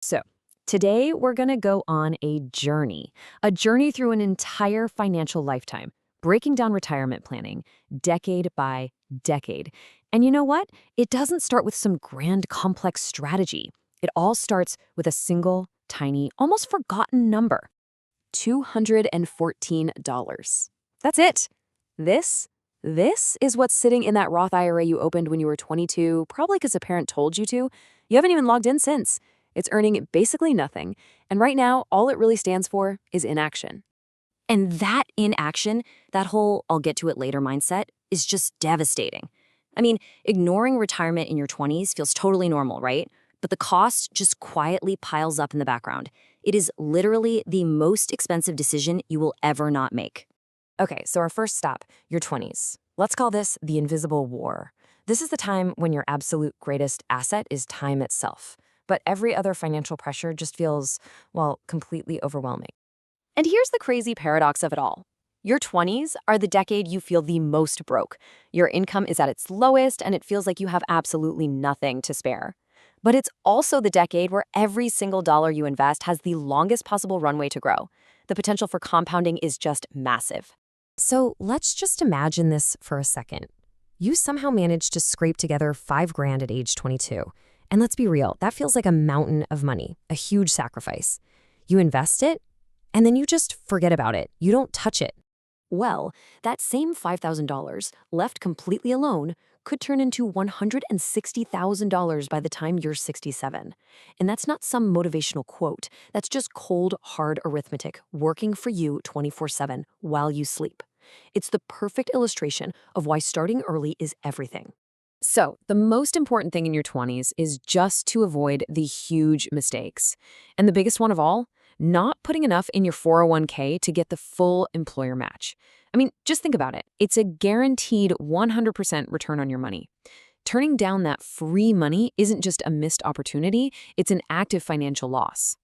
So, today we're going to go on a journey through an entire financial lifetime, breaking down retirement planning, decade by decade. And you know what? It doesn't start with some grand complex strategy. It all starts with a single, tiny, almost forgotten number: $214. That's it. This this is what's sitting in that Roth IRA you opened when you were 22, probably because a parent told you to. You haven't even logged in since. It's earning basically nothing. And right now, all it really stands for is inaction. And that inaction, that whole I'll get to it later mindset, is just devastating. I mean, ignoring retirement in your 20s feels totally normal, right? But the cost just quietly piles up in the background. It is literally the most expensive decision you will ever not make. Okay, so our first stop, your 20s. Let's call this the invisible war. This is the time when your absolute greatest asset is time itself. But every other financial pressure just feels, well, completely overwhelming. And here's the crazy paradox of it all. Your 20s are the decade you feel the most broke. Your income is at its lowest, and it feels like you have absolutely nothing to spare. But it's also the decade where every single dollar you invest has the longest possible runway to grow. The potential for compounding is just massive. So let's just imagine this for a second. You somehow managed to scrape together $5,000 at age 22. And let's be real, that feels like a mountain of money, a huge sacrifice. You invest it, and then you just forget about it. You don't touch it. Well, that same $5,000, left completely alone, could turn into $160,000 by the time you're 67. And that's not some motivational quote. That's just cold, hard arithmetic working for you 24/7 while you sleep. It's the perfect illustration of why starting early is everything. So, the most important thing in your 20s is just to avoid the huge mistakes. And the biggest one of all, not putting enough in your 401k to get the full employer match. I mean, just think about it. It's a guaranteed 100% return on your money. Turning down that free money isn't just a missed opportunity, it's an active financial loss.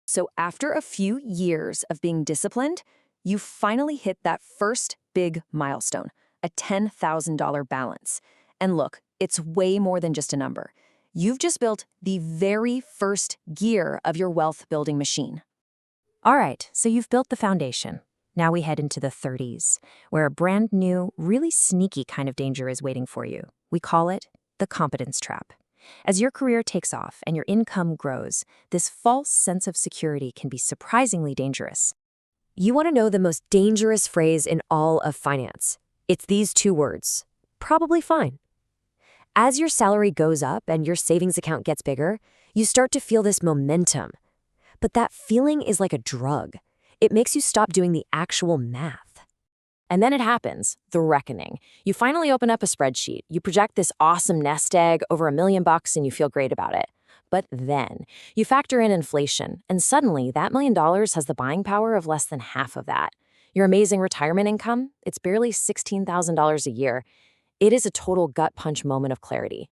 So, after a few years of being disciplined, you finally hit that first big milestone, a $10,000 balance. And look, it's way more than just a number. You've just built the very first gear of your wealth building machine. All right, so you've built the foundation. Now we head into the 30s, where a brand new, really sneaky kind of danger is waiting for you. We call it the competence trap. As your career takes off and your income grows, this false sense of security can be surprisingly dangerous. You want to know the most dangerous phrase in all of finance? It's these two words: probably fine. As your salary goes up and your savings account gets bigger, you start to feel this momentum. But that feeling is like a drug. It makes you stop doing the actual math. And then it happens, the reckoning. You finally open up a spreadsheet. You project this awesome nest egg over $1,000,000 and you feel great about it. But then you factor in inflation, and suddenly that $1,000,000 has the buying power of less than half of that. Your amazing retirement income, it's barely $16,000 a year. It is a total gut punch moment of clarity.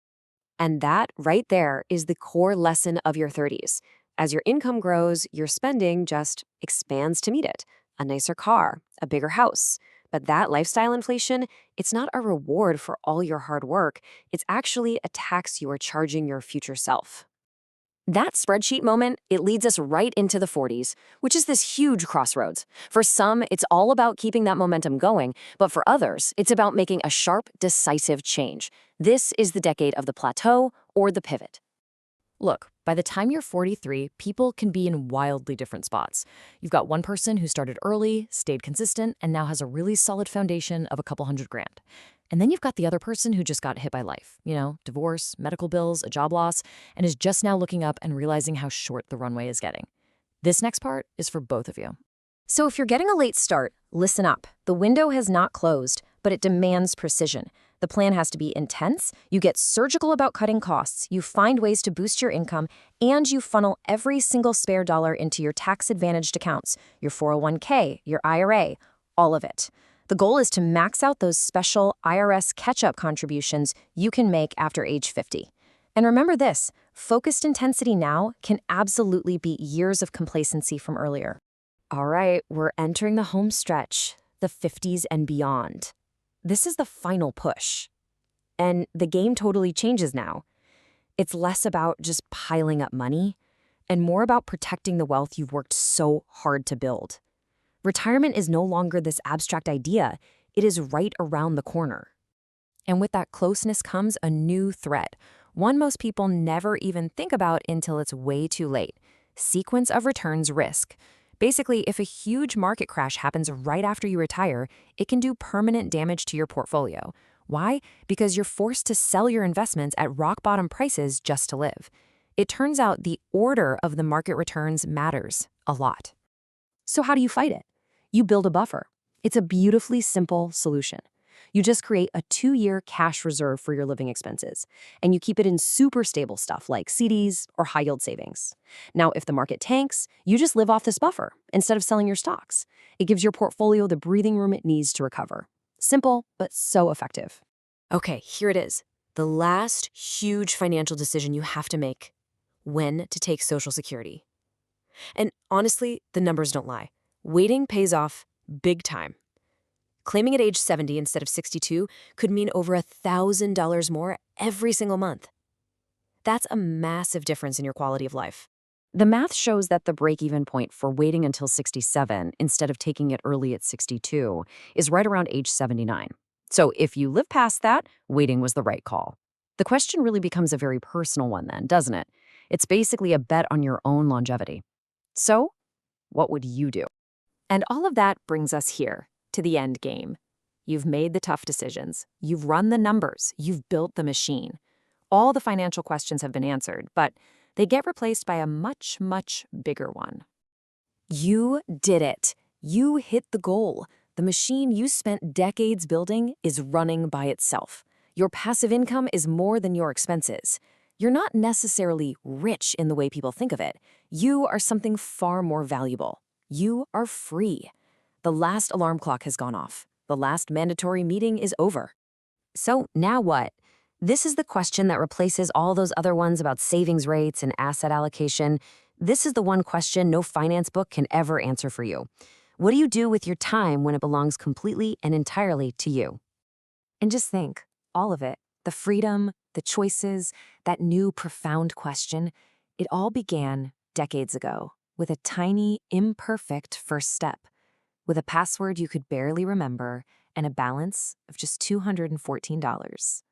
And that right there is the core lesson of your 30s. As your income grows, your spending just expands to meet it. A nicer car, a bigger house. But that lifestyle inflation, it's not a reward for all your hard work. It's actually a tax you are charging your future self. That spreadsheet moment, it leads us right into the 40s, which is this huge crossroads. For some, it's all about keeping that momentum going, but for others, it's about making a sharp, decisive change. This is the decade of the plateau or the pivot. Look, by the time you're 43, people can be in wildly different spots. You've got one person who started early, stayed consistent, and now has a really solid foundation of a couple $100,000. And then you've got the other person who just got hit by life, divorce, medical bills, a job loss, and is just now looking up and realizing how short the runway is getting. This next part is for both of you. So if you're getting a late start, listen up. The window has not closed, but it demands precision. The plan has to be intense, you get surgical about cutting costs, you find ways to boost your income, and you funnel every single spare dollar into your tax-advantaged accounts, your 401k, your IRA, all of it. The goal is to max out those special IRS catch-up contributions you can make after age 50. And remember this, focused intensity now can absolutely beat years of complacency from earlier. All right, we're entering the home stretch, the 50s and beyond. This is the final push. And the game totally changes now. It's less about just piling up money and more about protecting the wealth you've worked so hard to build. Retirement is no longer this abstract idea, it is right around the corner. And with that closeness comes a new threat, one most people never even think about until it's way too late: sequence of returns risk. Basically, if a huge market crash happens right after you retire, it can do permanent damage to your portfolio. Why? Because you're forced to sell your investments at rock bottom prices just to live. It turns out the order of the market returns matters a lot. So how do you fight it? You build a buffer. It's a beautifully simple solution. You just create a 2-year cash reserve for your living expenses, and you keep it in super stable stuff like CDs or high yield savings. Now, if the market tanks, you just live off this buffer instead of selling your stocks. It gives your portfolio the breathing room it needs to recover. Simple, but so effective. Okay, here it is. The last huge financial decision you have to make: when to take Social Security. And honestly, the numbers don't lie. Waiting pays off big time. Claiming at age 70 instead of 62 could mean over $1,000 more every single month. That's a massive difference in your quality of life. The math shows that the break-even point for waiting until 67 instead of taking it early at 62 is right around age 79. So if you live past that, waiting was the right call. The question really becomes a very personal one then, doesn't it? It's basically a bet on your own longevity. So, what would you do? And all of that brings us here, to the end game. You've made the tough decisions. You've run the numbers. You've built the machine. All the financial questions have been answered, but they get replaced by a much, much bigger one. You did it. You hit the goal. The machine you spent decades building is running by itself. Your passive income is more than your expenses. You're not necessarily rich in the way people think of it. You are something far more valuable. You are free. The last alarm clock has gone off. The last mandatory meeting is over. So now what? This is the question that replaces all those other ones about savings rates and asset allocation. This is the one question no finance book can ever answer for you. What do you do with your time when it belongs completely and entirely to you? And just think, all of it, the freedom, the choices, that new profound question, it all began decades ago with a tiny, imperfect first step, with a password you could barely remember and a balance of just $214.